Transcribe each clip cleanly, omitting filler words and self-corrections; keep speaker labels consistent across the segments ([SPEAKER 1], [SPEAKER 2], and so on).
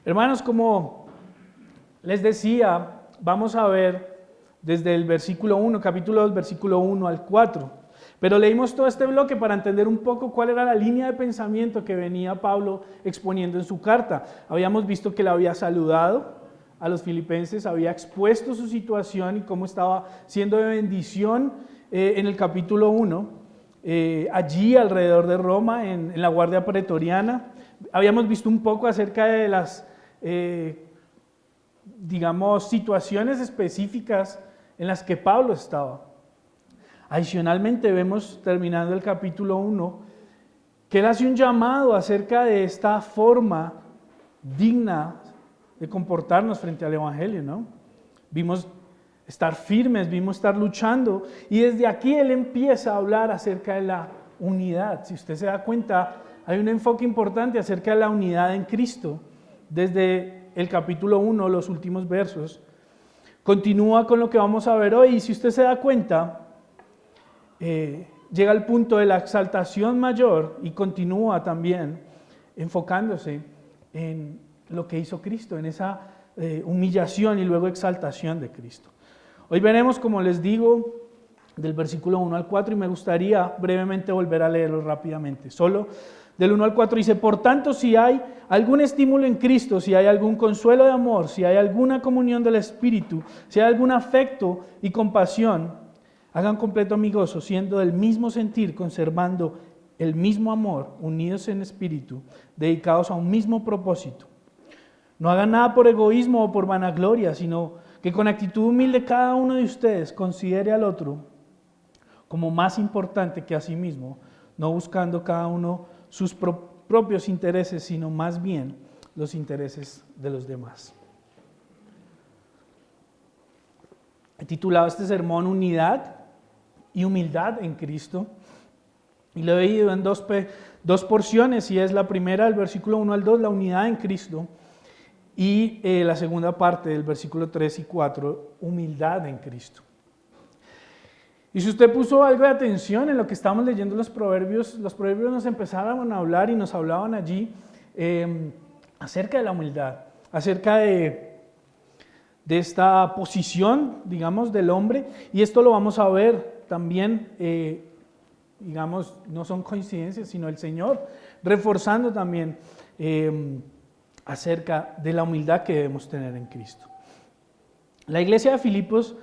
[SPEAKER 1] Hermanos, como les decía, vamos a ver desde el versículo 1, capítulo 2, versículo 1 al 4. Pero leímos todo este bloque para entender un poco cuál era la línea de pensamiento que venía Pablo exponiendo en su carta. Habíamos visto que le había saludado a los filipenses, había expuesto su situación y cómo estaba siendo de bendición en el capítulo 1, allí alrededor de Roma, en la guardia pretoriana. Habíamos visto un poco acerca de las, situaciones específicas en las que Pablo estaba. Adicionalmente vemos, terminando el capítulo 1, que él hace un llamado acerca de esta forma digna de comportarnos frente al Evangelio, ¿no? Vimos estar firmes, vimos estar luchando, y desde aquí él empieza a hablar acerca de la unidad. Si usted se da cuenta, hay un enfoque importante acerca de la unidad en Cristo, desde el capítulo 1, los últimos versos. Continúa con lo que vamos a ver hoy, y si usted se da cuenta, llega al punto de la exaltación mayor y continúa también enfocándose en lo que hizo Cristo, en esa humillación y luego exaltación de Cristo. Hoy veremos, como les digo, del versículo 1 al 4, y me gustaría brevemente volver a leerlo rápidamente. Solo del 1 al 4 dice: por tanto, si hay algún estímulo en Cristo, si hay algún consuelo de amor, si hay alguna comunión del Espíritu, si hay algún afecto y compasión, hagan completo mi gozo, siendo del mismo sentir, conservando el mismo amor, unidos en espíritu, dedicados a un mismo propósito. No hagan nada por egoísmo o por vanagloria, sino que con actitud humilde cada uno de ustedes considere al otro como más importante que a sí mismo, no buscando cada uno sus propios intereses, sino más bien los intereses de los demás. He titulado este sermón Unidad y Humildad en Cristo, y lo he dividido en dos porciones, y es la primera, del versículo 1 al 2, la unidad en Cristo, y la segunda parte del versículo 3 y 4, humildad en Cristo. Y si usted puso algo de atención en lo que estábamos leyendo los proverbios nos empezaron a hablar y nos hablaban allí acerca de la humildad, acerca de esta posición, digamos, del hombre, y esto lo vamos a ver también, no son coincidencias, sino el Señor reforzando también acerca de la humildad que debemos tener en Cristo. La iglesia de Filipos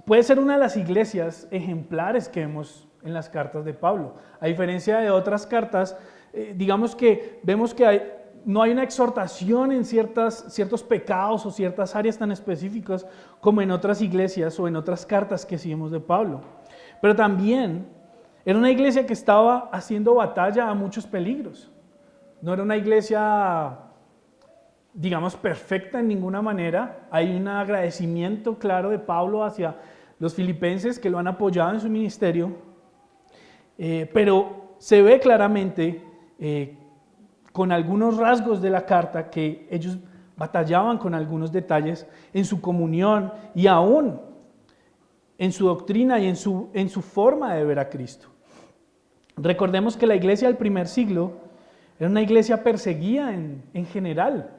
[SPEAKER 1] puede ser una de las iglesias ejemplares que vemos en las cartas de Pablo. A diferencia de otras cartas, vemos que no hay una exhortación en ciertos pecados o ciertas áreas tan específicas como en otras iglesias o en otras cartas que sí vemos de Pablo. Pero también era una iglesia que estaba haciendo batalla a muchos peligros. No era una iglesia, perfecta en ninguna manera. Hay un agradecimiento claro de Pablo hacia los filipenses que lo han apoyado en su ministerio, pero se ve claramente con algunos rasgos de la carta que ellos batallaban con algunos detalles en su comunión y aún en su doctrina y en su forma de ver a Cristo. Recordemos que la iglesia del primer siglo era una iglesia perseguida en general.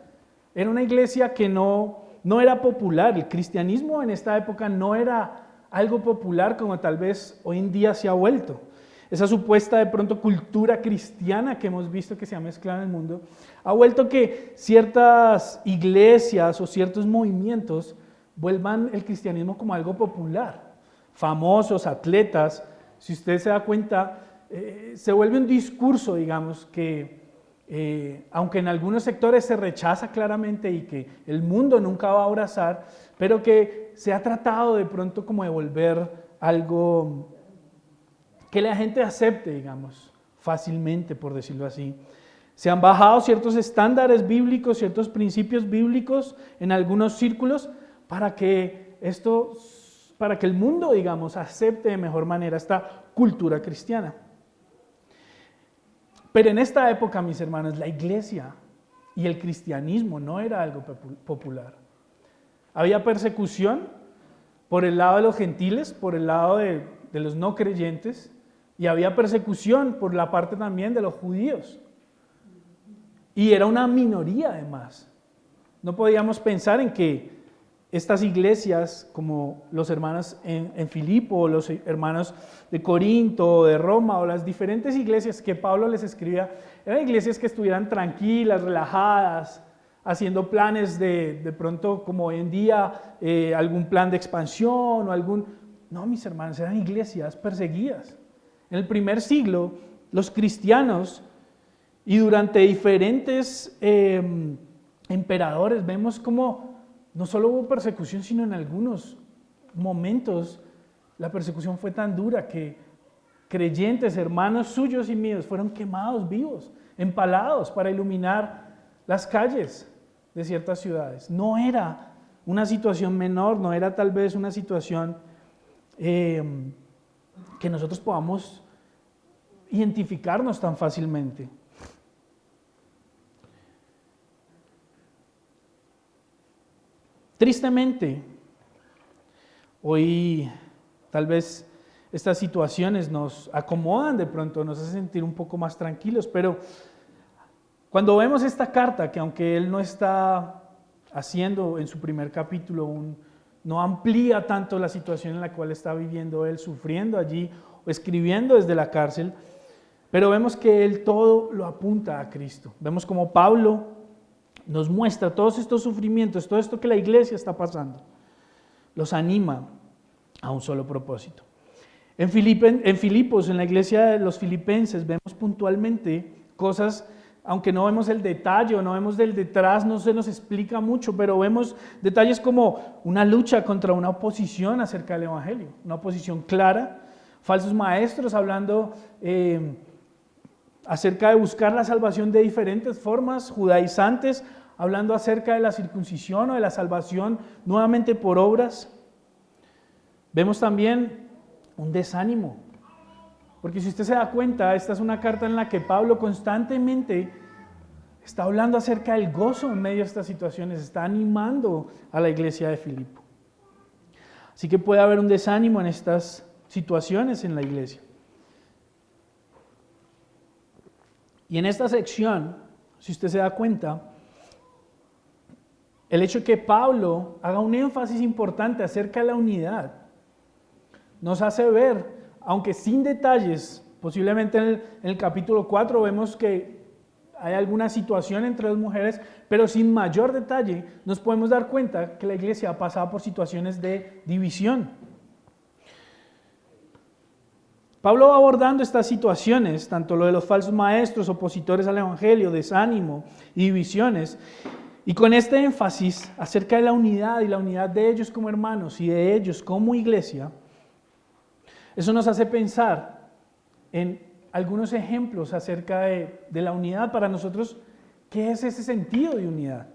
[SPEAKER 1] Era una iglesia que no era popular. El cristianismo en esta época no era algo popular como tal vez hoy en día se ha vuelto. Esa supuesta de pronto cultura cristiana que hemos visto que se ha mezclado en el mundo ha vuelto que ciertas iglesias o ciertos movimientos vuelvan el cristianismo como algo popular. Famosos, atletas, si usted se da cuenta, se vuelve un discurso, que aunque en algunos sectores se rechaza claramente y que el mundo nunca va a abrazar, pero que se ha tratado de pronto como de volver algo que la gente acepte, fácilmente, por decirlo así. Se han bajado ciertos estándares bíblicos, ciertos principios bíblicos en algunos círculos para que el mundo, acepte de mejor manera esta cultura cristiana. Pero en esta época, mis hermanos, la iglesia y el cristianismo no era algo popular. Había persecución por el lado de los gentiles, por el lado de los no creyentes, y había persecución por la parte también de los judíos. y era una minoría además. No podíamos pensar en que estas iglesias, como los hermanos en Filipo, o los hermanos de Corinto, o de Roma, o las diferentes iglesias que Pablo les escribía, eran iglesias que estuvieran tranquilas, relajadas, haciendo planes de pronto, como hoy en día, algún plan de expansión o algún... No, mis hermanos, eran iglesias perseguidas. En el primer siglo, los cristianos, y durante diferentes emperadores, vemos como no solo hubo persecución, sino en algunos momentos la persecución fue tan dura que creyentes, hermanos suyos y míos, fueron quemados vivos, empalados para iluminar las calles de ciertas ciudades. No era una situación menor, no era tal vez una situación que nosotros podamos identificarnos tan fácilmente. Tristemente, hoy tal vez estas situaciones nos acomodan de pronto, nos hacen sentir un poco más tranquilos, pero cuando vemos esta carta, que aunque él no está haciendo en su primer capítulo, no amplía tanto la situación en la cual está viviendo él, sufriendo allí o escribiendo desde la cárcel, pero vemos que él todo lo apunta a Cristo. Vemos como Pablo nos muestra todos estos sufrimientos, todo esto que la iglesia está pasando, los anima a un solo propósito. En Filipos, en la iglesia de los filipenses, vemos puntualmente cosas, aunque no vemos el detalle o no vemos del detrás, no se nos explica mucho, pero vemos detalles como una lucha contra una oposición acerca del evangelio, una oposición clara, falsos maestros hablando acerca de buscar la salvación de diferentes formas, judaizantes hablando acerca de la circuncisión o de la salvación nuevamente por obras. Vemos también un desánimo, porque si usted se da cuenta, esta es una carta en la que Pablo constantemente está hablando acerca del gozo en medio de estas situaciones, está animando a la iglesia de Filipo. Así que puede haber un desánimo en estas situaciones en la iglesia. Y en esta sección, si usted se da cuenta, el hecho de que Pablo haga un énfasis importante acerca de la unidad, nos hace ver, aunque sin detalles, posiblemente en el capítulo 4 vemos que hay alguna situación entre dos mujeres, pero sin mayor detalle nos podemos dar cuenta que la iglesia ha pasado por situaciones de división. Pablo va abordando estas situaciones, tanto lo de los falsos maestros, opositores al evangelio, desánimo y divisiones, y con este énfasis acerca de la unidad y la unidad de ellos como hermanos y de ellos como iglesia, eso nos hace pensar en algunos ejemplos acerca de la unidad para nosotros. ¿Qué es ese sentido de unidad?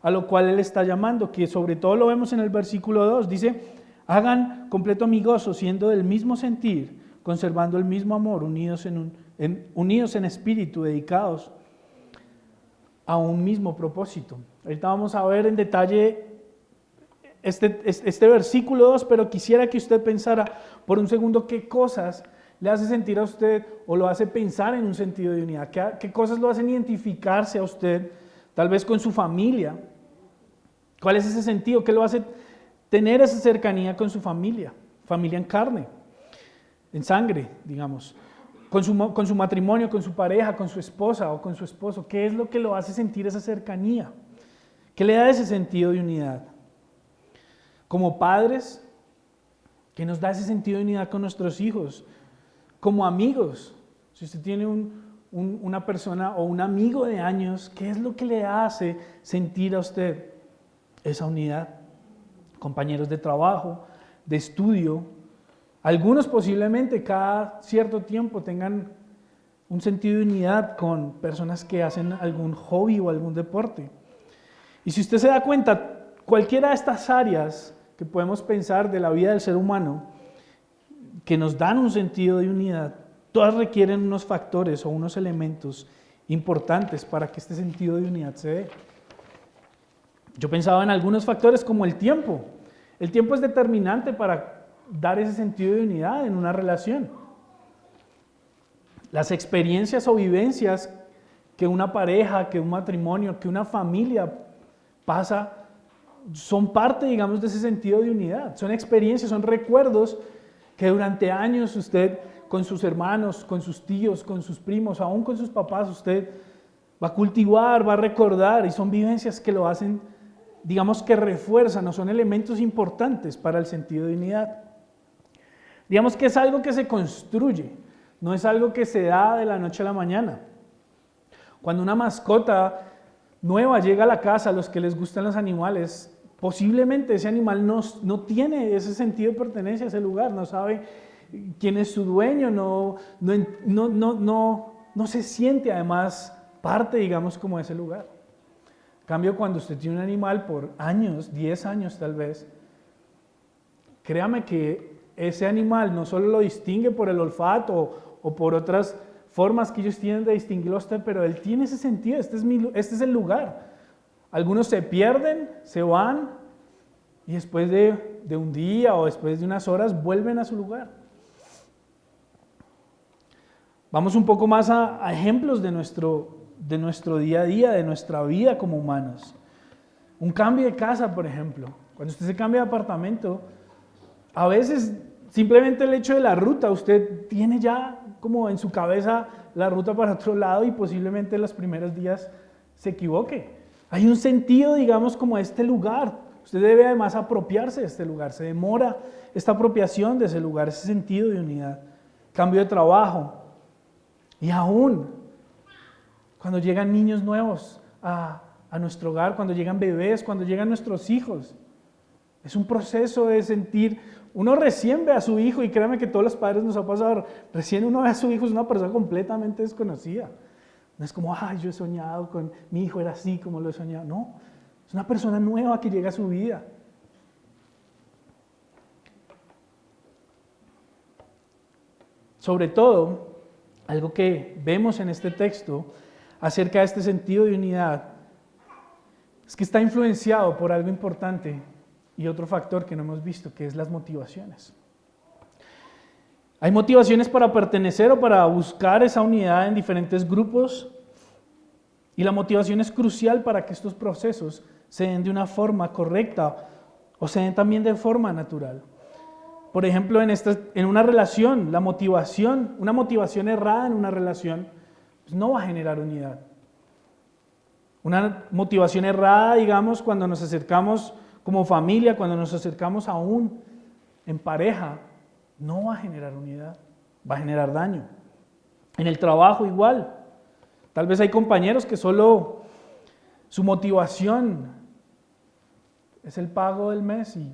[SPEAKER 1] A lo cual él está llamando, que sobre todo lo vemos en el versículo 2, dice, hagan completo mi gozo, siendo del mismo sentir, conservando el mismo amor, unidos en espíritu, dedicados a un mismo propósito. Ahorita vamos a ver en detalle este versículo 2, pero quisiera que usted pensara por un segundo qué cosas le hace sentir a usted o lo hace pensar en un sentido de unidad, qué cosas lo hacen identificarse a usted, tal vez con su familia. ¿Cuál es ese sentido? ¿Qué lo hace tener esa cercanía con su familia? Familia en carne, en sangre, digamos. Con su matrimonio, con su pareja, con su esposa o con su esposo. ¿Qué es lo que lo hace sentir esa cercanía? ¿Qué le da ese sentido de unidad? Como padres, ¿qué nos da ese sentido de unidad con nuestros hijos? Como amigos, si usted tiene una persona o un amigo de años, ¿qué es lo que le hace sentir a usted esa unidad? Compañeros de trabajo, de estudio. Algunos posiblemente cada cierto tiempo tengan un sentido de unidad con personas que hacen algún hobby o algún deporte. Y si usted se da cuenta, cualquiera de estas áreas que podemos pensar de la vida del ser humano, que nos dan un sentido de unidad, todas requieren unos factores o unos elementos importantes para que este sentido de unidad se dé. Yo pensaba en algunos factores como el tiempo. El tiempo es determinante para dar ese sentido de unidad en una relación. Las experiencias o vivencias que una pareja, que un matrimonio, que una familia pasa, son parte, digamos, de ese sentido de unidad. Son experiencias, son recuerdos que durante años usted, con sus hermanos, con sus tíos, con sus primos, aún con sus papás, usted va a cultivar, va a recordar, y son vivencias que lo hacen, digamos, que refuerzan o son elementos importantes para el sentido de unidad. Digamos que es algo que se construye, no es algo que se da de la noche a la mañana. Cuando una mascota nueva llega a la casa, a los que les gustan los animales, posiblemente ese animal no tiene ese sentido de pertenencia a ese lugar, no sabe quién es su dueño, no se siente además parte, digamos, como de ese lugar. En cambio, cuando usted tiene un animal por años, 10 años tal vez, créame que ese animal no solo lo distingue por el olfato o por otras formas que ellos tienen de distinguirlo a usted, pero él tiene ese sentido, este es el lugar. Algunos se pierden, se van y después de un día o después de unas horas vuelven a su lugar. Vamos un poco más a ejemplos de nuestro día a día, de nuestra vida como humanos. Un cambio de casa, por ejemplo. Cuando usted se cambia de apartamento, a veces simplemente el hecho de la ruta, usted tiene ya como en su cabeza la ruta para otro lado y posiblemente en los primeros días se equivoque. Hay un sentido, digamos, como este lugar. Usted debe además apropiarse de este lugar. Se demora esta apropiación de ese lugar, ese sentido de unidad. Cambio de trabajo. Y aún cuando llegan niños nuevos a nuestro hogar, cuando llegan bebés, cuando llegan nuestros hijos. Es un proceso de sentir, uno recién ve a su hijo, y créame que todos los padres nos ha pasado, recién uno ve a su hijo, es una persona completamente desconocida. No es como, yo he soñado con mi hijo, era así como lo he soñado. No, es una persona nueva que llega a su vida. Sobre todo, algo que vemos en este texto acerca de este sentido de unidad es que está influenciado por algo importante y otro factor que no hemos visto, que es las motivaciones. Hay motivaciones para pertenecer o para buscar esa unidad en diferentes grupos, y la motivación es crucial para que estos procesos se den de una forma correcta o se den también de forma natural. Por ejemplo, en una relación, una motivación errada en una relación, pues no va a generar unidad. Una motivación errada, digamos, cuando nos acercamos como familia, cuando nos acercamos aún en pareja, no va a generar unidad, va a generar daño. En el trabajo igual. Tal vez hay compañeros que solo su motivación es el pago del mes, y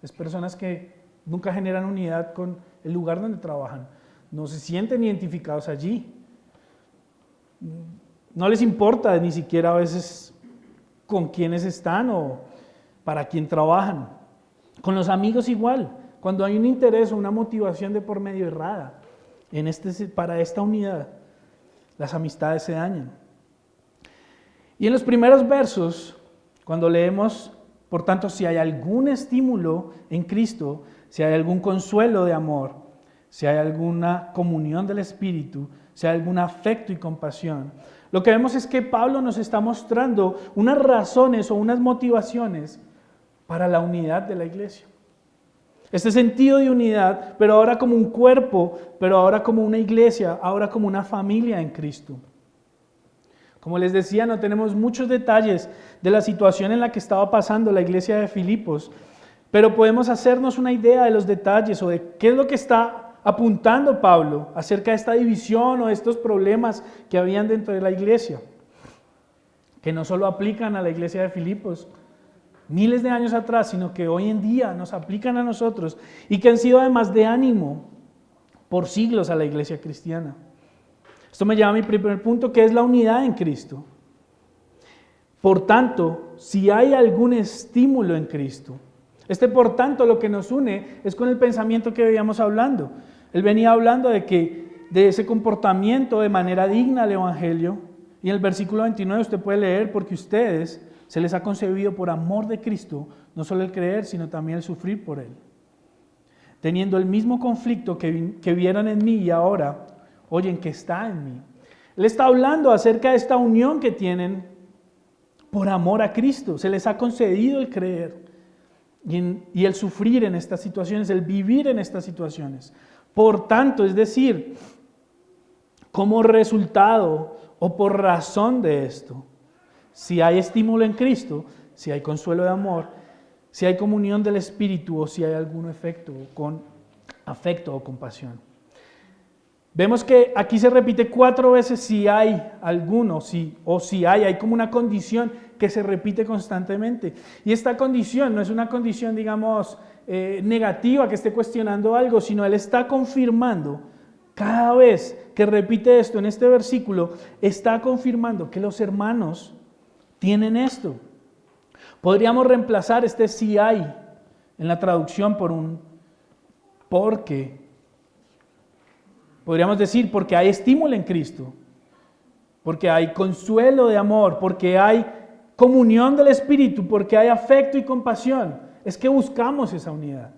[SPEAKER 1] es personas que nunca generan unidad con el lugar donde trabajan. No se sienten identificados allí. No les importa ni siquiera a veces con quiénes están o para quién trabajan. Con los amigos igual. Cuando hay un interés o una motivación de por medio errada para esta unidad, las amistades se dañan. Y en los primeros versos, cuando leemos, por tanto, si hay algún estímulo en Cristo, si hay algún consuelo de amor, si hay alguna comunión del Espíritu, si hay algún afecto y compasión, lo que vemos es que Pablo nos está mostrando unas razones o unas motivaciones para la unidad de la iglesia. Este sentido de unidad, pero ahora como un cuerpo, pero ahora como una iglesia, ahora como una familia en Cristo. Como les decía, no tenemos muchos detalles de la situación en la que estaba pasando la iglesia de Filipos, pero podemos hacernos una idea de los detalles o de qué es lo que está apuntando Pablo acerca de esta división o de estos problemas que habían dentro de la iglesia, que no solo aplican a la iglesia de Filipos miles de años atrás, sino que hoy en día nos aplican a nosotros y que han sido además de ánimo por siglos a la iglesia cristiana. Esto me lleva a mi primer punto, que es la unidad en Cristo. Por tanto, si hay algún estímulo en Cristo, por tanto, lo que nos une es con el pensamiento que veníamos hablando. Él venía hablando de ese comportamiento de manera digna al Evangelio, y en el versículo 29 usted puede leer, porque ustedes se les ha concebido por amor de Cristo, no solo el creer, sino también el sufrir por Él. Teniendo el mismo conflicto que vieron en mí y ahora oyen que está en mí. Él está hablando acerca de esta unión que tienen por amor a Cristo. Se les ha concedido el creer y el sufrir en estas situaciones, el vivir en estas situaciones. Por tanto, es decir, como resultado o por razón de esto, si hay estímulo en Cristo, si hay consuelo de amor, si hay comunión del Espíritu o si hay algún efecto con afecto o compasión. Vemos que aquí se repite 4 veces si hay alguno, si hay como una condición que se repite constantemente. Y esta condición no es una condición, digamos, negativa que esté cuestionando algo, sino Él está confirmando, cada vez que repite esto en este versículo, está confirmando que los hermanos tienen esto. Podríamos reemplazar este si hay en la traducción por un porque. Podríamos decir porque hay estímulo en Cristo, porque hay consuelo de amor, porque hay comunión del Espíritu, porque hay afecto y compasión. Es que buscamos esa unidad.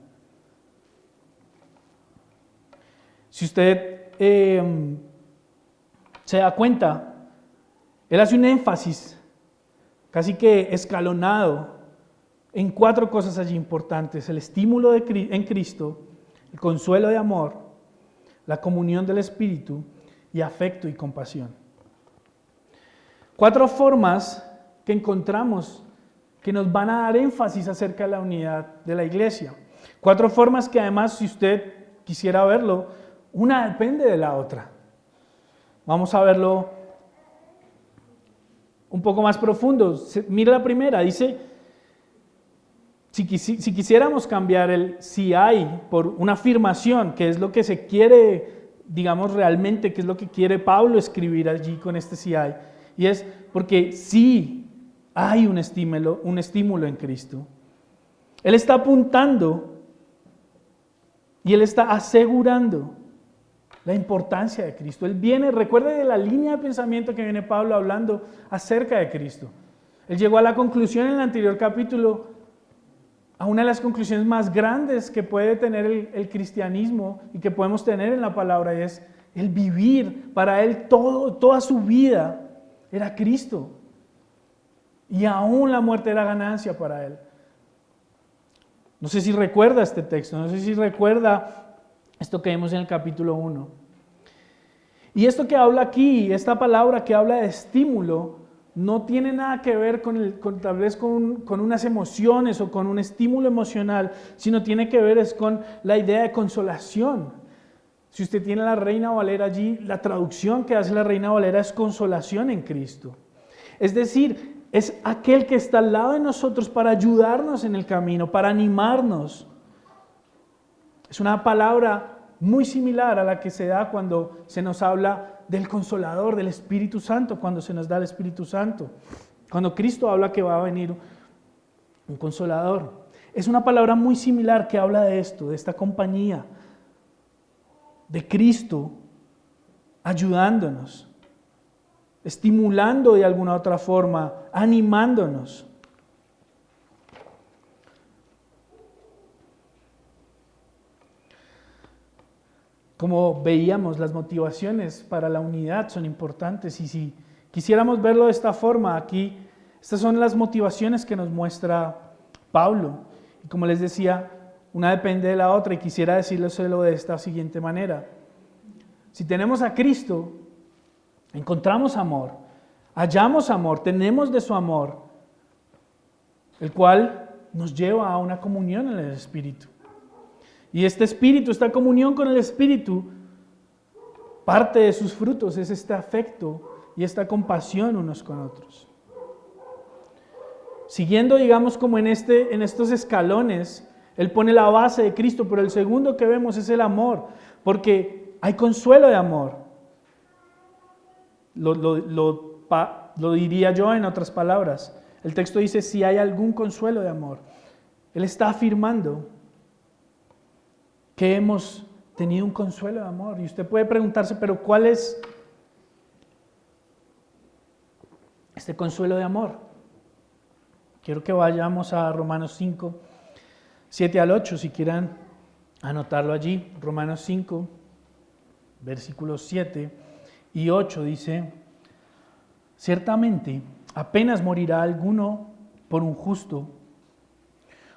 [SPEAKER 1] Si usted se da cuenta, él hace un énfasis casi que escalonado en 4 cosas allí importantes: el estímulo en Cristo, el consuelo de amor, la comunión del Espíritu y afecto y compasión. 4 formas que encontramos que nos van a dar énfasis acerca de la unidad de la iglesia. 4 formas que además, si usted quisiera verlo, una depende de la otra. Vamos a verlo un poco más profundo. Mira la primera, dice, si quisiéramos cambiar el si hay por una afirmación, que es lo que se quiere, digamos realmente, que es lo que quiere Pablo escribir allí con este si hay, y es porque sí hay un estímulo en Cristo. Él está apuntando y Él está asegurando la importancia de Cristo. Él viene, recuerde de la línea de pensamiento que viene Pablo hablando acerca de Cristo. Él llegó a la conclusión en el anterior capítulo, a una de las conclusiones más grandes que puede tener el cristianismo y que podemos tener en la palabra, y es el vivir. Para él toda su vida era Cristo. Y aún la muerte era ganancia para él. No sé si recuerda este texto, no sé si recuerda esto que vimos en el capítulo 1. Y esto que habla aquí, esta palabra que habla de estímulo, no tiene nada que ver tal vez con unas emociones o con un estímulo emocional, sino tiene que ver con la idea de consolación. Si usted tiene la Reina Valera allí, la traducción que hace la Reina Valera es consolación en Cristo. Es decir, es aquel que está al lado de nosotros para ayudarnos en el camino, para animarnos. Es una palabra muy similar a la que se da cuando se nos habla del Consolador, del Espíritu Santo, cuando se nos da el Espíritu Santo. Cuando Cristo habla que va a venir un Consolador. Es una palabra muy similar que habla de esto, de esta compañía, de Cristo ayudándonos, estimulando de alguna otra forma, animándonos. Como veíamos, las motivaciones para la unidad son importantes, y si quisiéramos verlo de esta forma, aquí, estas son las motivaciones que nos muestra Pablo. Y como les decía, una depende de la otra, y quisiera decirlo de esta siguiente manera. Si tenemos a Cristo, encontramos amor, hallamos amor, tenemos de su amor, el cual nos lleva a una comunión en el Espíritu. Y este Espíritu, esta comunión con el Espíritu, parte de sus frutos es este afecto y esta compasión unos con otros. Siguiendo, digamos, como en estos escalones, Él pone la base de Cristo, pero el segundo que vemos es el amor, porque hay consuelo de amor. Lo diría yo en otras palabras. El texto dice, si hay algún consuelo de amor. Él está afirmando que hemos tenido un consuelo de amor. Y usted puede preguntarse, pero ¿cuál es este consuelo de amor? Quiero que vayamos a Romanos 5, 7 al 8, si quieren anotarlo allí. Romanos 5, versículos 7 y 8 dice, ciertamente apenas morirá alguno por un justo,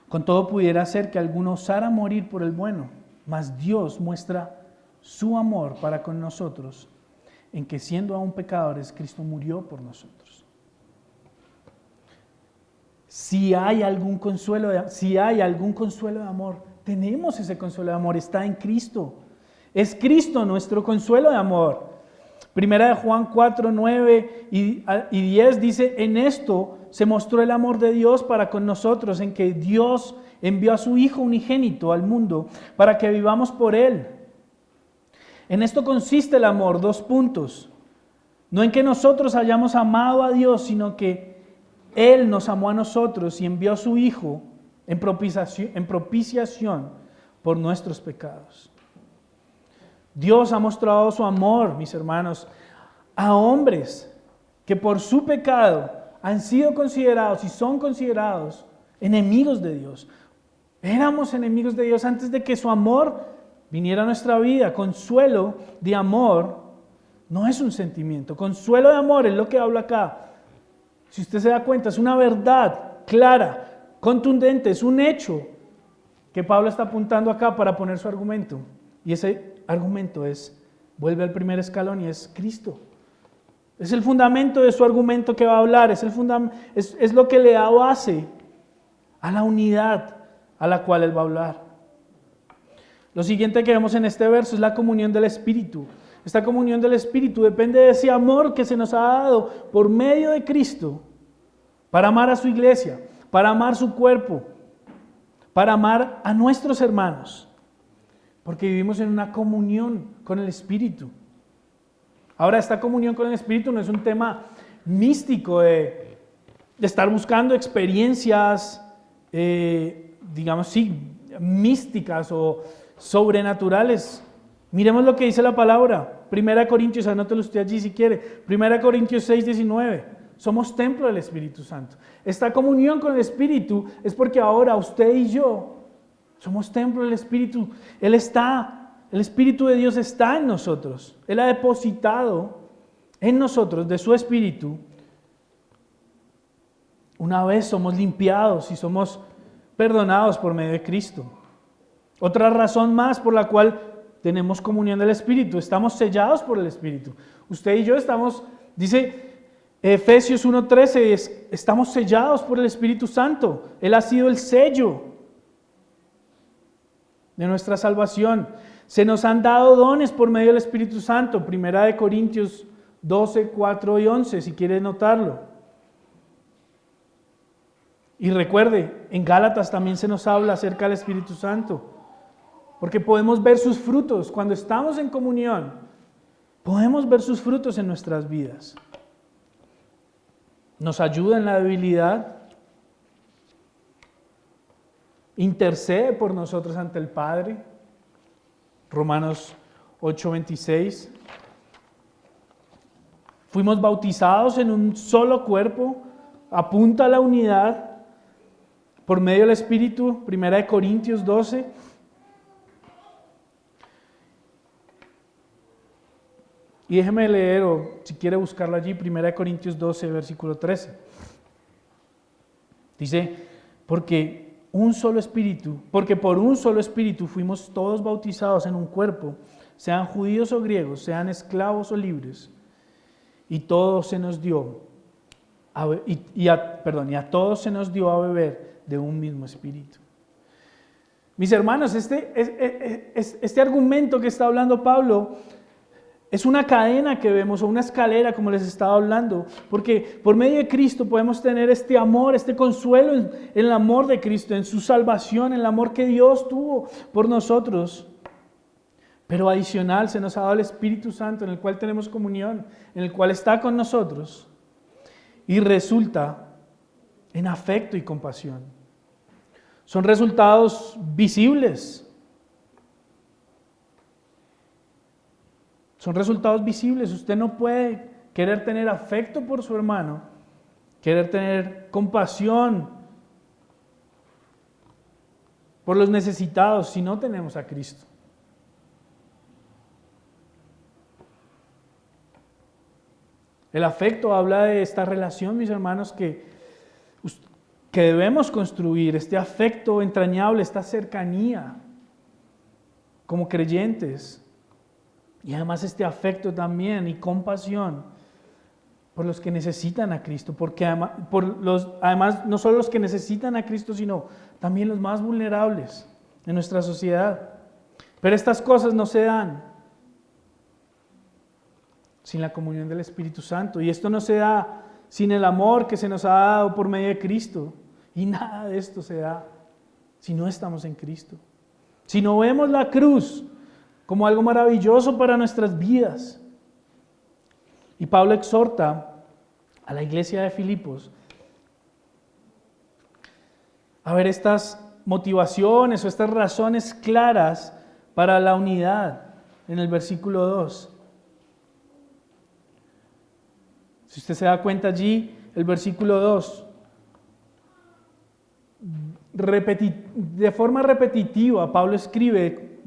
[SPEAKER 1] con todo pudiera ser que alguno osara morir por el bueno, mas Dios muestra su amor para con nosotros, en que siendo aún pecadores, Cristo murió por nosotros. Si hay algún consuelo de amor, tenemos ese consuelo de amor, está en Cristo. Es Cristo nuestro consuelo de amor. Primera de Juan 4, 9 y 10 dice, en esto se mostró el amor de Dios para con nosotros, en que Dios envió a su Hijo unigénito al mundo para que vivamos por Él. En esto consiste el amor, 2 puntos. No en que nosotros hayamos amado a Dios, sino que Él nos amó a nosotros y envió a su Hijo en propiciación por nuestros pecados. Dios ha mostrado su amor, mis hermanos, a hombres que por su pecado han sido considerados y son considerados enemigos de Dios. Éramos enemigos de Dios antes de que su amor viniera a nuestra vida. Consuelo de amor no es un sentimiento. Consuelo de amor es lo que habla acá. Si usted se da cuenta, es una verdad clara, contundente, es un hecho que Pablo está apuntando acá para poner su argumento. Y ese argumento vuelve al primer escalón y es Cristo. Es el fundamento de su argumento que va a hablar, es lo que le da base a la unidad a la cual él va a hablar. Lo siguiente que vemos en este verso es la comunión del Espíritu. Esta comunión del Espíritu depende de ese amor que se nos ha dado por medio de Cristo para amar a su iglesia, para amar su cuerpo, para amar a nuestros hermanos, porque vivimos en una comunión con el Espíritu. Ahora, esta comunión con el Espíritu no es un tema místico de estar buscando experiencias, místicas o sobrenaturales. Miremos lo que dice la palabra. 1 Corintios, anótelo usted allí si quiere. 1 Corintios 6, 19. Somos templo del Espíritu Santo. Esta comunión con el Espíritu es porque ahora usted y yo somos templo del Espíritu. El Espíritu de Dios está en nosotros. Él ha depositado en nosotros de su Espíritu. Una vez somos limpiados y somos perdonados por medio de Cristo. Otra razón más por la cual tenemos comunión del Espíritu, estamos sellados por el Espíritu. Usted y yo estamos, dice Efesios 1:13, estamos sellados por el Espíritu Santo. Él ha sido el sello de nuestra salvación. Se nos han dado dones por medio del Espíritu Santo. 1 Corintios 12, 4 y 11, si quiere notarlo. Y recuerde, en Gálatas también se nos habla acerca del Espíritu Santo. Porque podemos ver sus frutos. Cuando estamos en comunión, podemos ver sus frutos en nuestras vidas. Nos ayuda en la debilidad. Intercede por nosotros ante el Padre. Romanos 8:26. Fuimos bautizados en un solo cuerpo. Apunta a la unidad por medio del Espíritu. 1 Corintios 12. Y déjeme leer, o si quiere buscarlo allí, 1 Corintios 12, versículo 13. Dice, porque por un solo espíritu fuimos todos bautizados en un cuerpo, sean judíos o griegos, sean esclavos o libres, y todo se nos dio, a todos se nos dio a beber de un mismo espíritu. Mis hermanos, este argumento que está hablando Pablo es una cadena que vemos, o una escalera, como les estaba hablando, porque por medio de Cristo podemos tener este amor, este consuelo en el amor de Cristo, en su salvación, en el amor que Dios tuvo por nosotros. Pero adicional se nos ha dado el Espíritu Santo, en el cual tenemos comunión, en el cual está con nosotros, y resulta en afecto y compasión. Son resultados visibles. Son resultados visibles. Usted no puede querer tener afecto por su hermano, querer tener compasión por los necesitados si no tenemos a Cristo. El afecto habla de esta relación, mis hermanos, que debemos construir, este afecto entrañable, esta cercanía como creyentes. Y además este afecto también y compasión por los que necesitan a Cristo, porque además no solo los que necesitan a Cristo, sino también los más vulnerables en nuestra sociedad. Pero estas cosas no se dan sin la comunión del Espíritu Santo, y esto no se da sin el amor que se nos ha dado por medio de Cristo, y nada de esto se da si no estamos en Cristo. Si no vemos la cruz como algo maravilloso para nuestras vidas. Y Pablo exhorta a la iglesia de Filipos a ver estas motivaciones o estas razones claras para la unidad en el versículo 2. Si usted se da cuenta allí, el versículo 2, de forma repetitiva, Pablo escribe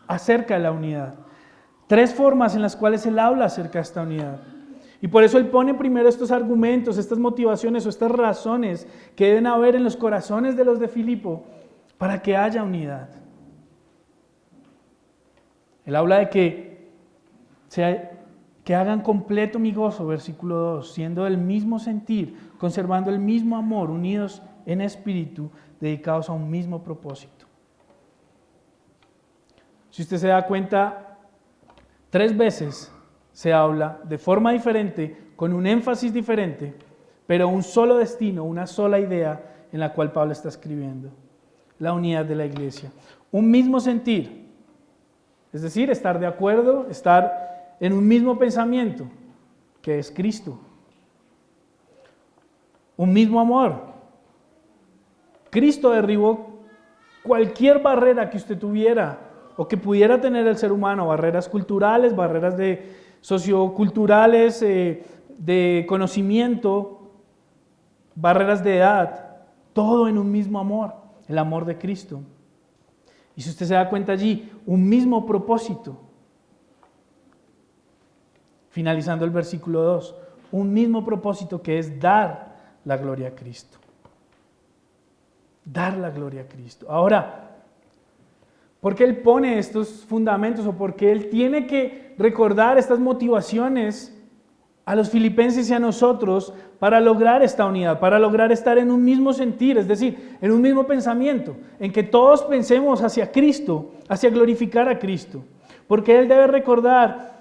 [SPEAKER 1] acerca de la unidad. 3 formas en las cuales él habla acerca de esta unidad. Y por eso él pone primero estos argumentos, estas motivaciones o estas razones que deben haber en los corazones de los de Filipo para que haya unidad. Él habla de que hagan completo mi gozo, versículo 2, siendo del mismo sentir, conservando el mismo amor, unidos en espíritu, dedicados a un mismo propósito. Si usted se da cuenta, 3 veces se habla de forma diferente, con un énfasis diferente, pero un solo destino, una sola idea en la cual Pablo está escribiendo: la unidad de la iglesia. Un mismo sentir, es decir, estar de acuerdo, estar en un mismo pensamiento, que es Cristo. Un mismo amor. Cristo derribó cualquier barrera que usted tuviera o que pudiera tener el ser humano, barreras culturales, barreras socioculturales, de conocimiento, barreras de edad, todo en un mismo amor, el amor de Cristo. Y si usted se da cuenta allí, un mismo propósito. Finalizando el versículo 2, un mismo propósito, que es dar la gloria a Cristo. Dar la gloria a Cristo. Ahora, ¿por qué él pone estos fundamentos o por qué él tiene que recordar estas motivaciones a los filipenses y a nosotros para lograr esta unidad, para lograr estar en un mismo sentir, es decir, en un mismo pensamiento, en que todos pensemos hacia Cristo, hacia glorificar a Cristo? Porque él debe recordar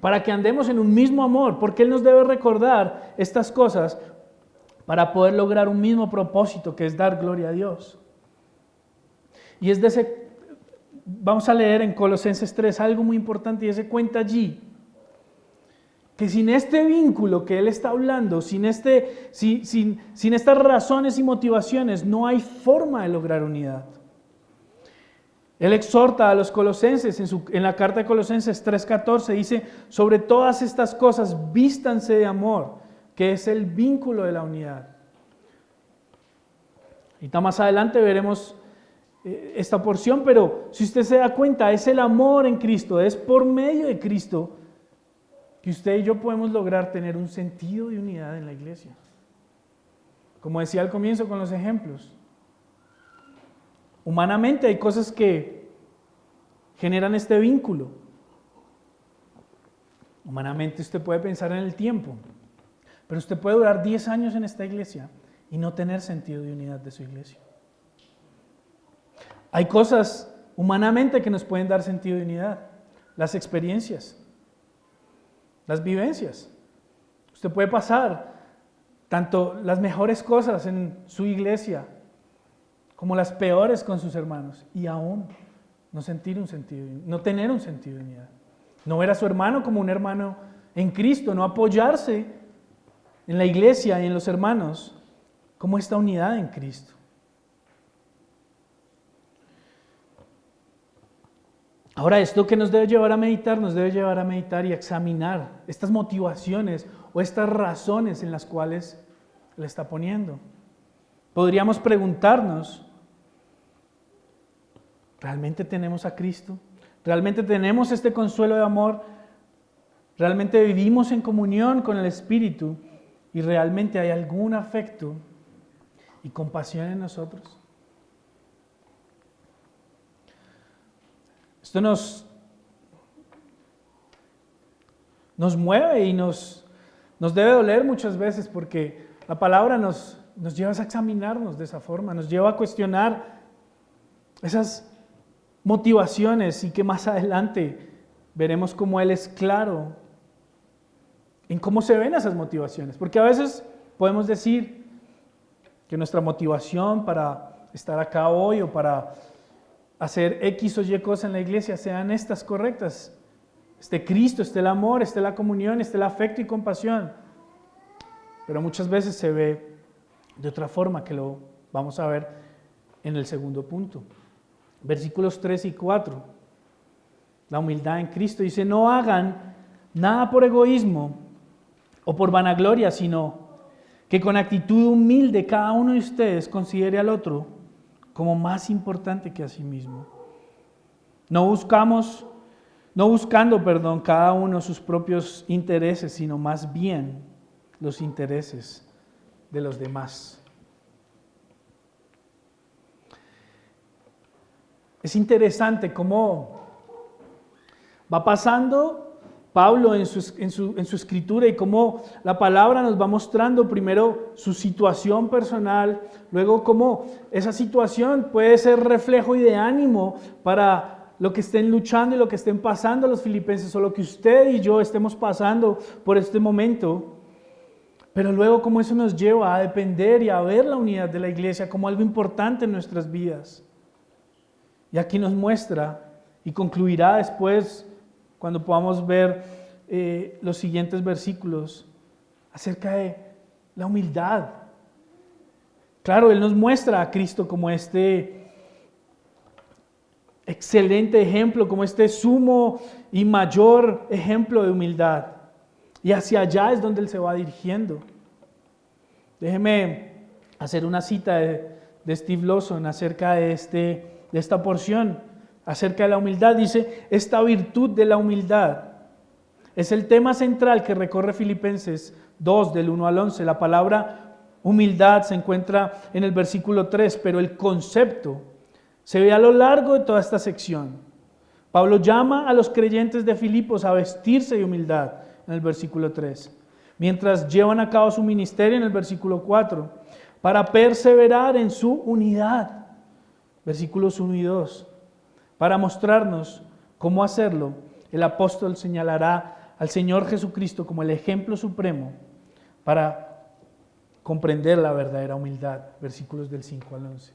[SPEAKER 1] para que andemos en un mismo amor, porque él nos debe recordar estas cosas para poder lograr un mismo propósito, que es dar gloria a Dios. Y es vamos a leer en Colosenses 3 algo muy importante, y se cuenta allí que sin este vínculo que él está hablando, sin estas razones y motivaciones, no hay forma de lograr unidad. Él exhorta a los colosenses en la carta de Colosenses 3:14, dice: sobre todas estas cosas vístanse de amor, que es el vínculo de la unidad. Y más adelante veremos esta porción, pero si usted se da cuenta, es el amor en Cristo, es por medio de Cristo que usted y yo podemos lograr tener un sentido de unidad en la iglesia. Como decía al comienzo con los ejemplos, humanamente hay cosas que generan este vínculo. Humanamente usted puede pensar en el tiempo, pero usted puede durar 10 años en esta iglesia y no tener sentido de unidad de su iglesia. Hay cosas humanamente que nos pueden dar sentido de unidad: las experiencias, las vivencias. Usted puede pasar tanto las mejores cosas en su iglesia como las peores con sus hermanos y aún no tener un sentido de unidad. No ver a su hermano como un hermano en Cristo, no apoyarse en la iglesia y en los hermanos como esta unidad en Cristo. Ahora, esto que nos debe llevar a meditar y a examinar estas motivaciones o estas razones en las cuales le está poniendo. Podríamos preguntarnos: ¿realmente tenemos a Cristo? ¿Realmente tenemos este consuelo de amor ¿Realmente vivimos en comunión con el Espíritu y realmente hay algún afecto y compasión en nosotros? Esto nos mueve y nos debe doler muchas veces porque la palabra nos lleva a examinarnos de esa forma, nos lleva a cuestionar esas motivaciones y que más adelante veremos cómo Él es claro en cómo se ven esas motivaciones. Porque a veces podemos decir que nuestra motivación para estar acá hoy o para hacer X o Y cosas en la iglesia sean estas correctas. Esté Cristo, esté el amor, esté la comunión, esté el afecto y compasión. Pero muchas veces se ve de otra forma, que lo vamos a ver en el segundo punto. Versículos 3 y 4. La humildad en Cristo dice: no hagan nada por egoísmo o por vanagloria, sino que con actitud humilde cada uno de ustedes considere al otro como más importante que a sí mismo. No buscando cada uno sus propios intereses, sino más bien los intereses de los demás. Es interesante cómo va pasando Pablo en su escritura y cómo la palabra nos va mostrando primero su situación personal, luego cómo esa situación puede ser reflejo y de ánimo para lo que estén luchando y lo que estén pasando los filipenses o lo que usted y yo estemos pasando por este momento. Pero luego cómo eso nos lleva a depender y a ver la unidad de la iglesia como algo importante en nuestras vidas. Y aquí nos muestra y concluirá después, cuando podamos ver los siguientes versículos, acerca de la humildad. Claro, Él nos muestra a Cristo como este excelente ejemplo, como este sumo y mayor ejemplo de humildad. Y hacia allá es donde Él se va dirigiendo. Déjeme hacer una cita de Steve Lawson acerca de esta porción, acerca de la humildad. Dice: esta virtud de la humildad es el tema central que recorre Filipenses 2, del 1 al 11. La palabra humildad se encuentra en el versículo 3, pero el concepto se ve a lo largo de toda esta sección. Pablo llama a los creyentes de Filipos a vestirse de humildad en el versículo 3, mientras llevan a cabo su ministerio en el versículo 4, para perseverar en su unidad, versículos 1 y 2. Para mostrarnos cómo hacerlo, el apóstol señalará al Señor Jesucristo como el ejemplo supremo para comprender la verdadera humildad, versículos del 5 al 11.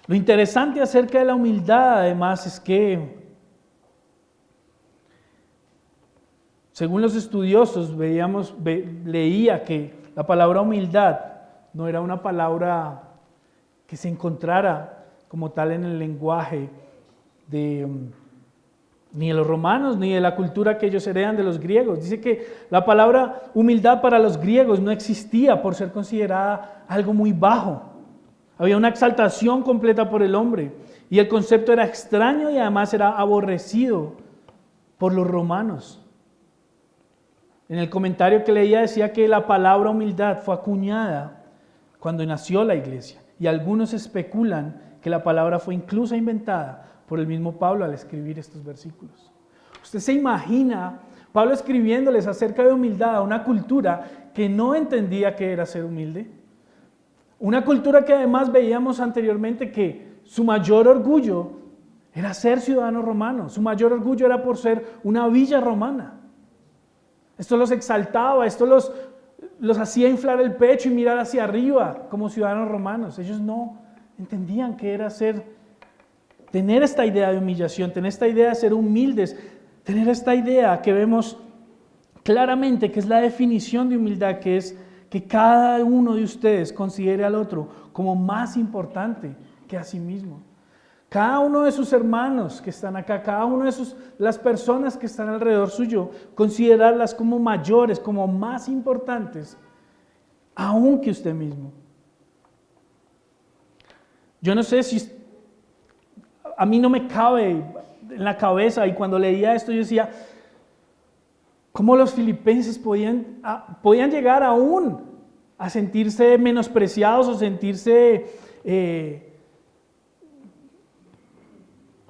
[SPEAKER 1] Lo interesante acerca de la humildad, además, es que, según los estudiosos, leía que la palabra humildad no era una palabra que se encontrara como tal en el lenguaje ni de los romanos, ni de la cultura que ellos heredan de los griegos. Dice que la palabra humildad para los griegos no existía por ser considerada algo muy bajo. Había una exaltación completa por el hombre y el concepto era extraño y además era aborrecido por los romanos. En el comentario que leía decía que la palabra humildad fue acuñada cuando nació la iglesia y algunos especulan que la palabra fue incluso inventada por el mismo Pablo al escribir estos versículos. Usted se imagina Pablo escribiéndoles acerca de humildad a una cultura que no entendía qué era ser humilde. Una cultura que además veíamos anteriormente que su mayor orgullo era ser ciudadano romano, su mayor orgullo era por ser una villa romana. Esto los exaltaba, esto los hacía inflar el pecho y mirar hacia arriba como ciudadanos romanos. Ellos no entendían qué era tener esta idea de humillación, tener esta idea de ser humildes, tener esta idea que vemos claramente que es la definición de humildad, que es que cada uno de ustedes considere al otro como más importante que a sí mismo. Cada uno de sus hermanos que están acá, cada una de las personas que están alrededor suyo, considerarlas como mayores, como más importantes, aún que usted mismo. Yo no sé si a mí no me cabe en la cabeza, y cuando leía esto yo decía, cómo los filipenses podían llegar aún a sentirse menospreciados o sentirse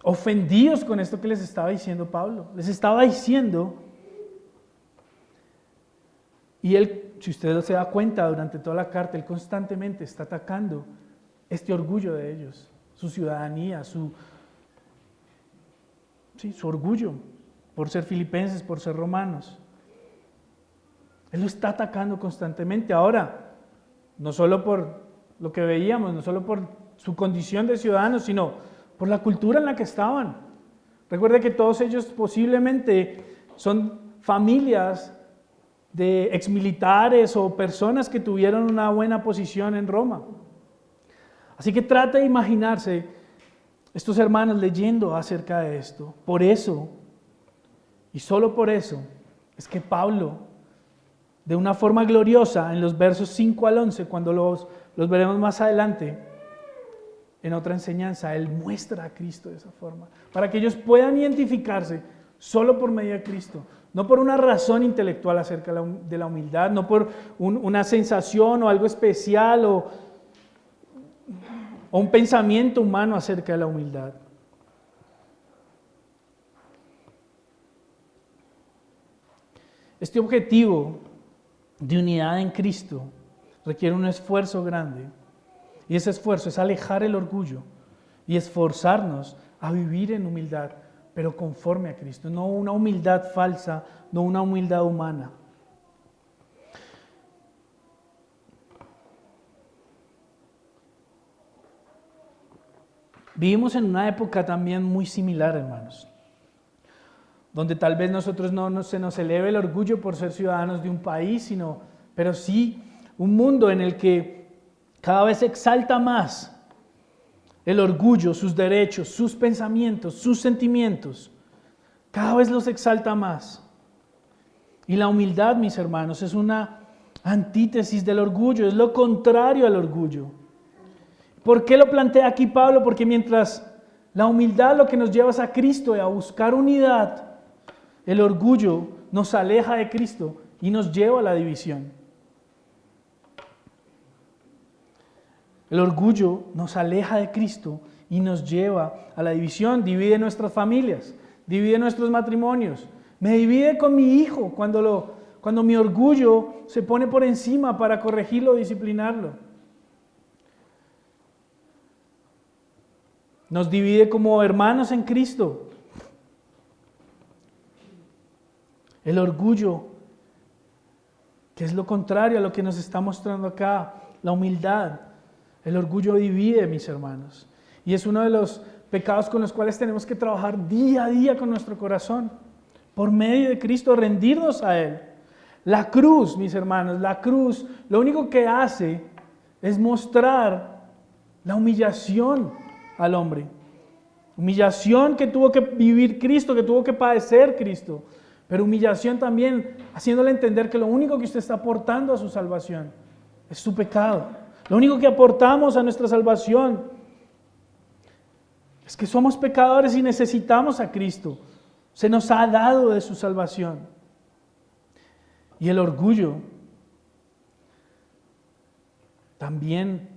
[SPEAKER 1] ofendidos con esto que les estaba diciendo Pablo. Les estaba diciendo, y él, si usted se da cuenta durante toda la carta, él constantemente está atacando este orgullo de ellos, su ciudadanía, su orgullo por ser filipenses, por ser romanos. Él lo está atacando constantemente. Ahora, no solo por lo que veíamos, no solo por su condición de ciudadanos, sino por la cultura en la que estaban. Recuerde que todos ellos posiblemente son familias de exmilitares o personas que tuvieron una buena posición en Roma. Así que trate de imaginarse estos hermanos leyendo acerca de esto. Por eso, y solo por eso, es que Pablo, de una forma gloriosa, en los versos 5 al 11, cuando los veremos más adelante, en otra enseñanza, él muestra a Cristo de esa forma, para que ellos puedan identificarse solo por medio de Cristo, no por una razón intelectual acerca de la humildad, no por una sensación o algo especial o un pensamiento humano acerca de la humildad. Este objetivo de unidad en Cristo requiere un esfuerzo grande, y ese esfuerzo es alejar el orgullo y esforzarnos a vivir en humildad, pero conforme a Cristo, no una humildad falsa, no una humildad humana. Vivimos en una época también muy similar, hermanos, donde tal vez nosotros no se nos eleve el orgullo por ser ciudadanos de un país, pero sí un mundo en el que cada vez se exalta más el orgullo, sus derechos, sus pensamientos, sus sentimientos. Cada vez los exalta más. Y la humildad, mis hermanos, es una antítesis del orgullo, es lo contrario al orgullo. ¿Por qué lo plantea aquí Pablo? Porque mientras la humildad lo que nos lleva es a Cristo y a buscar unidad, el orgullo nos aleja de Cristo y nos lleva a la división. El orgullo nos aleja de Cristo y nos lleva a la división, divide nuestras familias, divide nuestros matrimonios, me divide con mi hijo cuando mi orgullo se pone por encima para corregirlo o disciplinarlo. Nos divide como hermanos en Cristo. El orgullo, que es lo contrario a lo que nos está mostrando acá, la humildad. El orgullo divide, mis hermanos, y es uno de los pecados con los cuales tenemos que trabajar día a día con nuestro corazón, por medio de Cristo, rendirnos a Él. La cruz, mis hermanos, la cruz, lo único que hace es mostrar la humillación al hombre. Humillación que tuvo que vivir Cristo, que tuvo que padecer Cristo, pero humillación también haciéndole entender que lo único que usted está aportando a su salvación es su pecado. Lo único que aportamos a nuestra salvación es que somos pecadores y necesitamos a Cristo. Se nos ha dado de su salvación. Y el orgullo también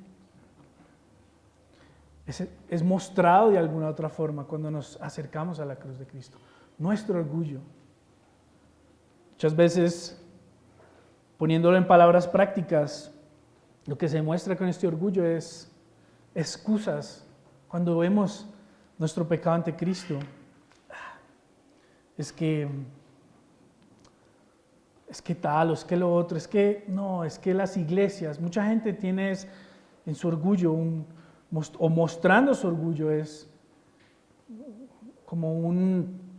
[SPEAKER 1] es mostrado de alguna otra forma cuando nos acercamos a la cruz de Cristo. Nuestro orgullo. Muchas veces, poniéndolo en palabras prácticas, lo que se muestra con este orgullo es excusas cuando vemos nuestro pecado ante Cristo. Es que tal, o es que lo otro, es que las iglesias, mucha gente tiene en su orgullo, o mostrando su orgullo, es como un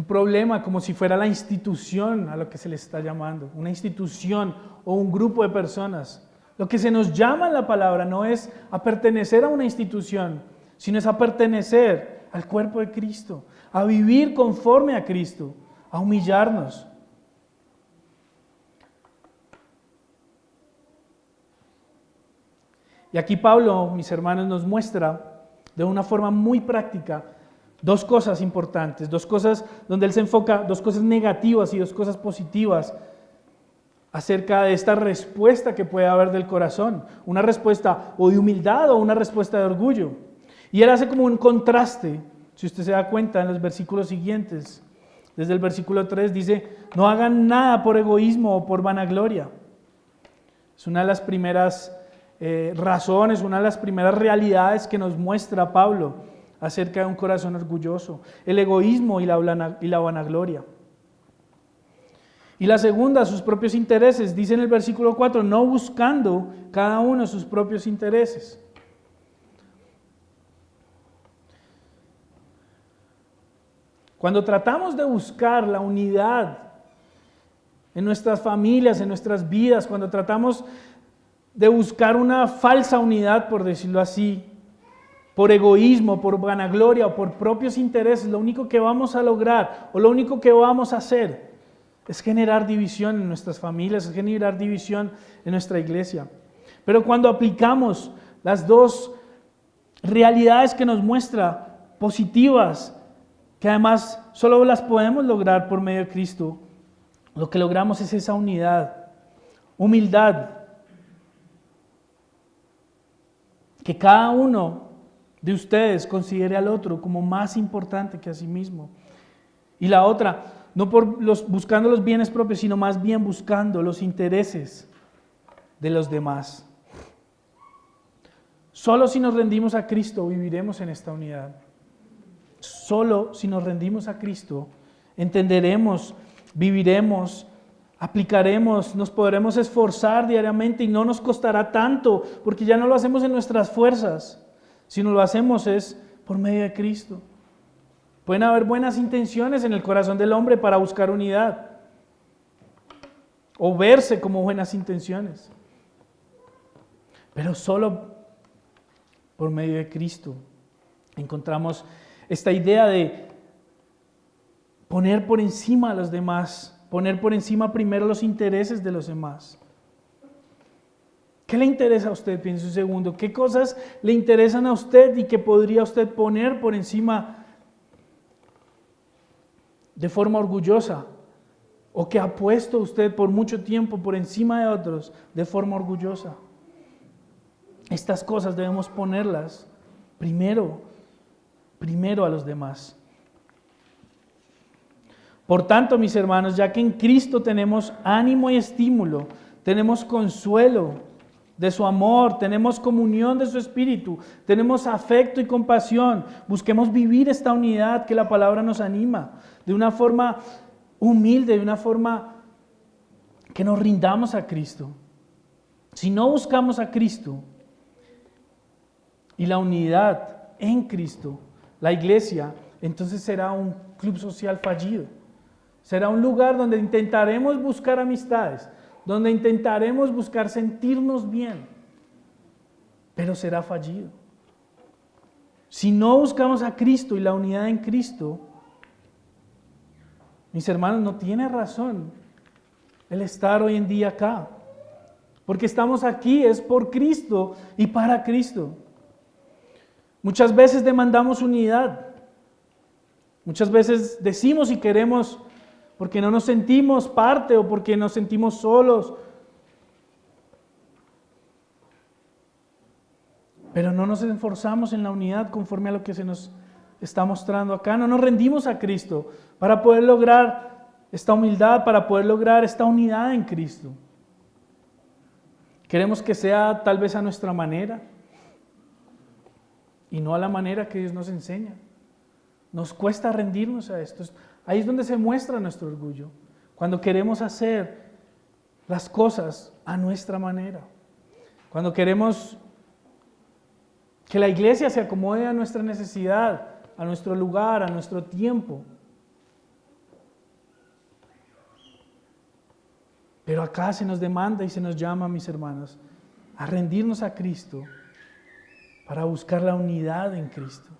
[SPEAKER 1] problema, como si fuera la institución a lo que se le está llamando, una institución o un grupo de personas. Lo que se nos llama en la palabra no es a pertenecer a una institución, sino es a pertenecer al cuerpo de Cristo, a vivir conforme a Cristo, a humillarnos. Y aquí Pablo, mis hermanos, nos muestra de una forma muy práctica dos cosas importantes, dos cosas donde él se enfoca, dos cosas negativas y dos cosas positivas acerca de esta respuesta que puede haber del corazón, una respuesta o de humildad o una respuesta de orgullo. Y él hace como un contraste, si usted se da cuenta en los versículos siguientes, desde el versículo 3 dice, no hagan nada por egoísmo o por vanagloria. Es una de las primeras razones, una de las primeras realidades que nos muestra Pablo acerca de un corazón orgulloso, el egoísmo y la vanagloria. Y la segunda, sus propios intereses. Dice en el versículo 4, no buscando cada uno sus propios intereses. Cuando tratamos de buscar la unidad en nuestras familias, en nuestras vidas, cuando tratamos de buscar una falsa unidad, por decirlo así, por egoísmo, por vanagloria o por propios intereses, lo único que vamos a lograr o lo único que vamos a hacer es generar división en nuestras familias, es generar división en nuestra iglesia. Pero cuando aplicamos las dos realidades que nos muestra positivas, que además solo las podemos lograr por medio de Cristo, lo que logramos es esa unidad, humildad, que cada uno de ustedes considere al otro como más importante que a sí mismo. Y la otra, no buscando los bienes propios, sino más bien buscando los intereses de los demás. Solo si nos rendimos a Cristo viviremos en esta unidad. Solo si nos rendimos a Cristo entenderemos, viviremos, aplicaremos, nos podremos esforzar diariamente y no nos costará tanto, porque ya no lo hacemos en nuestras fuerzas, sino lo hacemos es por medio de Cristo. Pueden haber buenas intenciones en el corazón del hombre para buscar unidad o verse como buenas intenciones, pero solo por medio de Cristo encontramos esta idea de poner por encima a los demás, poner por encima primero los intereses de los demás. ¿Qué le interesa a usted? Piense un segundo. ¿Qué cosas le interesan a usted y que podría usted poner por encima de forma orgullosa? ¿O que ha puesto usted por mucho tiempo por encima de otros de forma orgullosa? Estas cosas debemos ponerlas primero a los demás. Por tanto, mis hermanos, ya que en Cristo tenemos ánimo y estímulo, tenemos consuelo de su amor, tenemos comunión de su espíritu, tenemos afecto y compasión, busquemos vivir esta unidad que la palabra nos anima, de una forma humilde, de una forma que nos rindamos a Cristo. Si no buscamos a Cristo y la unidad en Cristo, la iglesia, entonces será un club social fallido. Será un lugar donde intentaremos buscar amistades, donde intentaremos buscar sentirnos bien, pero será fallido. Si no buscamos a Cristo y la unidad en Cristo, mis hermanos, no tiene razón el estar hoy en día acá, porque estamos aquí es por Cristo y para Cristo. Muchas veces demandamos unidad, muchas veces decimos y queremos porque no nos sentimos parte o porque nos sentimos solos. Pero no nos esforzamos en la unidad conforme a lo que se nos está mostrando acá. No nos rendimos a Cristo para poder lograr esta humildad, para poder lograr esta unidad en Cristo. Queremos que sea tal vez a nuestra manera y no a la manera que Dios nos enseña. Nos cuesta rendirnos a esto. Ahí es donde se muestra nuestro orgullo, cuando queremos hacer las cosas a nuestra manera, cuando queremos que la iglesia se acomode a nuestra necesidad, a nuestro lugar, a nuestro tiempo. Pero acá se nos demanda y se nos llama, mis hermanos, a rendirnos a Cristo para buscar la unidad en Cristo.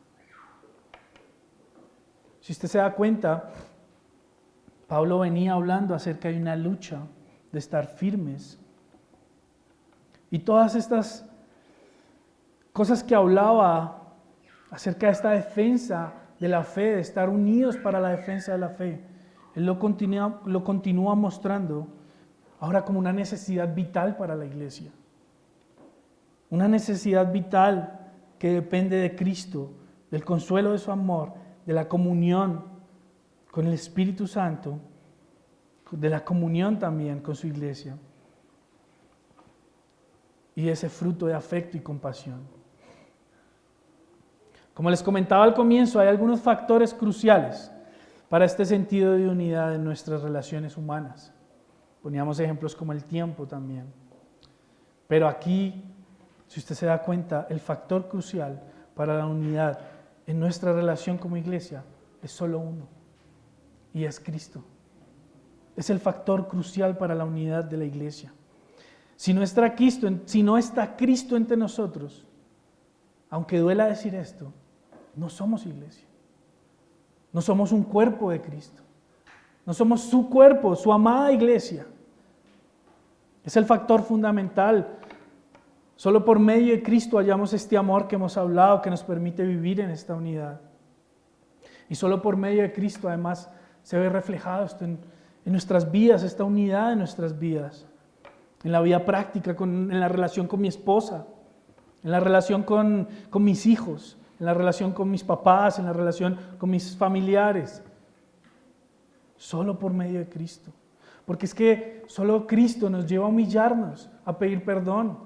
[SPEAKER 1] Si usted se da cuenta, Pablo venía hablando acerca de una lucha, de estar firmes. Y todas estas cosas que hablaba acerca de esta defensa de la fe, de estar unidos para la defensa de la fe. Él lo continúa mostrando ahora como una necesidad vital para la iglesia. Una necesidad vital que depende de Cristo, del consuelo de su amor, de la comunión con el Espíritu Santo, de la comunión también con su iglesia y ese fruto de afecto y compasión. Como les comentaba al comienzo, hay algunos factores cruciales para este sentido de unidad en nuestras relaciones humanas. Poníamos ejemplos como el tiempo también. Pero aquí, si usted se da cuenta, el factor crucial para la unidad en nuestra relación como iglesia es solo uno, y es Cristo. Es el factor crucial para la unidad de la iglesia. Si no está Cristo entre nosotros, aunque duela decir esto, no somos iglesia. No somos un cuerpo de Cristo. No somos su cuerpo, su amada iglesia. Es el factor fundamental. Solo por medio de Cristo hallamos este amor que hemos hablado, que nos permite vivir en esta unidad. Y solo por medio de Cristo, además, se ve reflejado esto en nuestras vidas, esta unidad en nuestras vidas. En la vida práctica, en la relación con mi esposa, en la relación con mis hijos, en la relación con mis papás, en la relación con mis familiares. Solo por medio de Cristo. Porque es que solo Cristo nos lleva a humillarnos, a pedir perdón.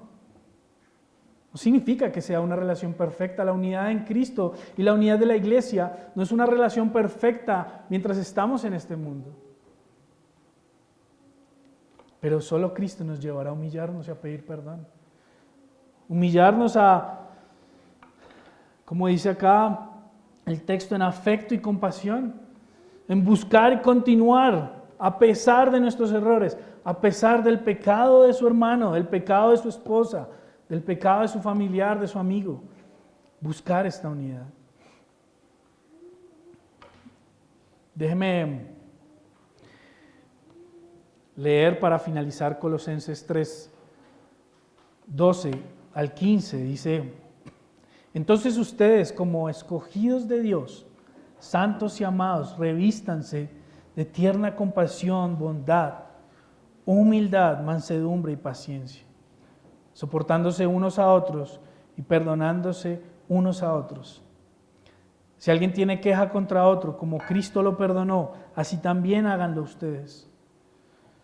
[SPEAKER 1] No significa que sea una relación perfecta. La unidad en Cristo y la unidad de la iglesia no es una relación perfecta mientras estamos en este mundo. Pero solo Cristo nos llevará a humillarnos y a pedir perdón. Humillarnos como dice acá el texto, en afecto y compasión, en buscar y continuar a pesar de nuestros errores, a pesar del pecado de su hermano, del pecado de su esposa, del pecado de su familiar, de su amigo, buscar esta unidad. Déjeme leer para finalizar Colosenses 3, 12 al 15, dice: entonces ustedes, como escogidos de Dios, santos y amados, revístanse de tierna compasión, bondad, humildad, mansedumbre y paciencia, soportándose unos a otros y perdonándose unos a otros. Si alguien tiene queja contra otro, como Cristo lo perdonó, así también háganlo ustedes.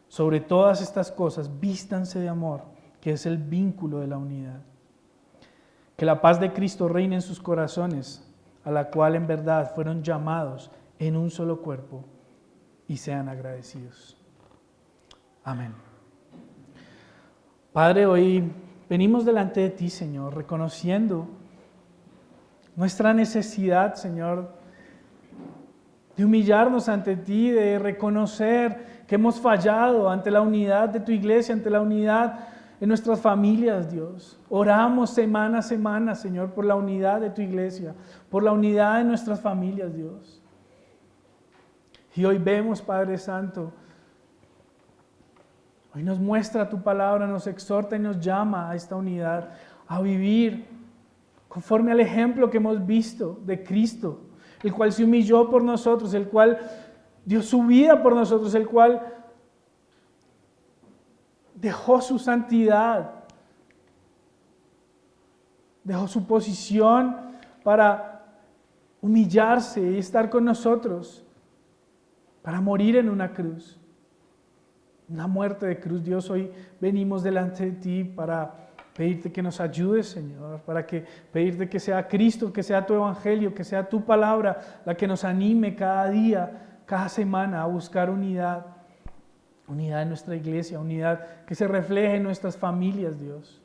[SPEAKER 1] Sobre todas estas cosas, vístanse de amor, que es el vínculo de la unidad. Que la paz de Cristo reine en sus corazones, a la cual en verdad fueron llamados en un solo cuerpo, y sean agradecidos. Amén. Padre, hoy venimos delante de ti, Señor, reconociendo nuestra necesidad, Señor, de humillarnos ante ti, de reconocer que hemos fallado ante la unidad de tu iglesia, ante la unidad en nuestras familias, Dios. Oramos semana a semana, Señor, por la unidad de tu iglesia, por la unidad de nuestras familias, Dios. Y hoy vemos, Padre Santo, hoy nos muestra tu palabra, nos exhorta y nos llama a esta unidad, a vivir conforme al ejemplo que hemos visto de Cristo, el cual se humilló por nosotros, el cual dio su vida por nosotros, el cual dejó su santidad, dejó su posición para humillarse y estar con nosotros, para morir en una cruz, una muerte de cruz. Dios, hoy venimos delante de ti para pedirte que nos ayudes, Señor, pedirte que sea Cristo, que sea tu evangelio, que sea tu palabra la que nos anime cada día, cada semana a buscar unidad. Unidad en nuestra iglesia, unidad que se refleje en nuestras familias, Dios.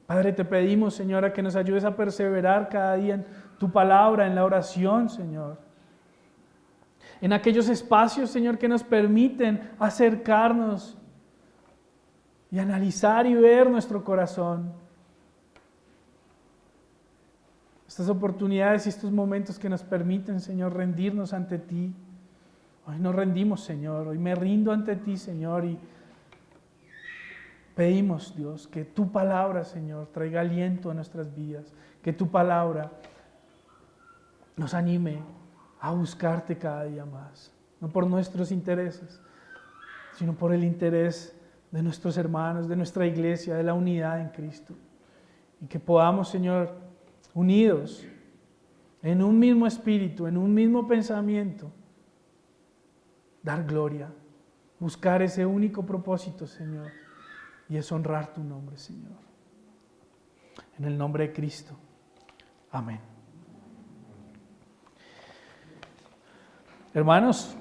[SPEAKER 1] Padre, te pedimos, Señora, que nos ayudes a perseverar cada día en tu palabra, en la oración, Señor. En aquellos espacios, Señor, que nos permiten acercarnos y analizar y ver nuestro corazón. Estas oportunidades y estos momentos que nos permiten, Señor, rendirnos ante ti. Hoy nos rendimos, Señor. Hoy me rindo ante ti, Señor, y pedimos, Dios, que tu palabra, Señor, traiga aliento a nuestras vidas. Que tu palabra nos anime a buscarte cada día más, no por nuestros intereses, sino por el interés de nuestros hermanos, de nuestra iglesia, de la unidad en Cristo. Y que podamos, Señor, unidos en un mismo espíritu, en un mismo pensamiento, dar gloria, buscar ese único propósito, Señor, y es honrar tu nombre, Señor. En el nombre de Cristo. Amén. Hermanos,